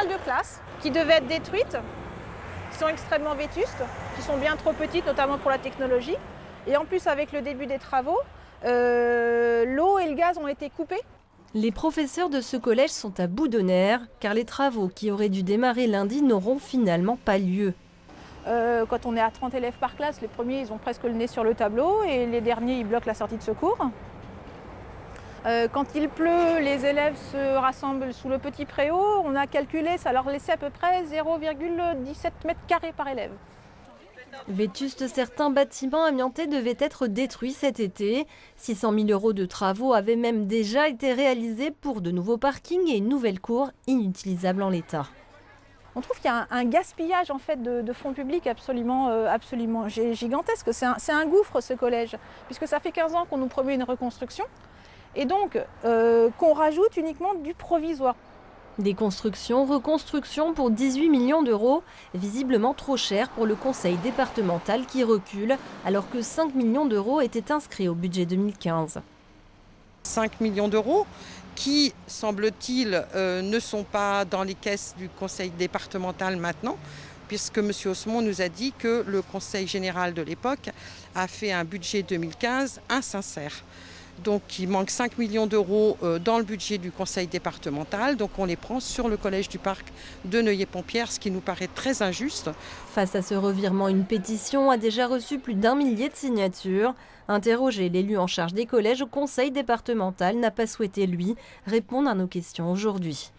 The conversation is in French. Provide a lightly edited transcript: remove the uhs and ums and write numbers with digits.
salles de classe qui devaient être détruites, qui sont extrêmement vétustes, qui sont bien trop petites, notamment pour la technologie. Et en plus, avec le début des travaux, l'eau et le gaz ont été coupés. Les professeurs de ce collège sont à bout de nerfs, car les travaux qui auraient dû démarrer lundi n'auront finalement pas lieu. Quand on est à 30 élèves par classe, les premiers ils ont presque le nez sur le tableau et les derniers ils bloquent la sortie de secours. Quand il pleut, les élèves se rassemblent sous le petit préau. On a calculé, ça leur laissait à peu près 0,17 m² par élève. Vétustes, certains bâtiments amiantés devaient être détruits cet été. 600 000 € de travaux avaient même déjà été réalisés pour de nouveaux parkings et une nouvelle cour inutilisable en l'état. On trouve qu'il y a un gaspillage en fait, de fonds publics absolument gigantesque. C'est un gouffre ce collège, puisque ça fait 15 ans qu'on nous promet une reconstruction et donc qu'on rajoute uniquement du provisoire. Des constructions, reconstructions pour 18 millions d'euros, visiblement trop cher pour le conseil départemental qui recule, alors que 5 millions d'euros étaient inscrits au budget 2015. 5 millions d'euros qui, semble-t-il, ne sont pas dans les caisses du conseil départemental maintenant, puisque M. Osmond nous a dit que le conseil général de l'époque a fait un budget 2015 insincère. Donc il manque 5 millions d'euros dans le budget du conseil départemental, donc on les prend sur le collège du parc de Neuilly-Pompierre, ce qui nous paraît très injuste. Face à ce revirement, une pétition a déjà reçu plus d'1 millier de signatures. Interrogé, l'élu en charge des collèges au conseil départemental n'a pas souhaité, lui, répondre à nos questions aujourd'hui.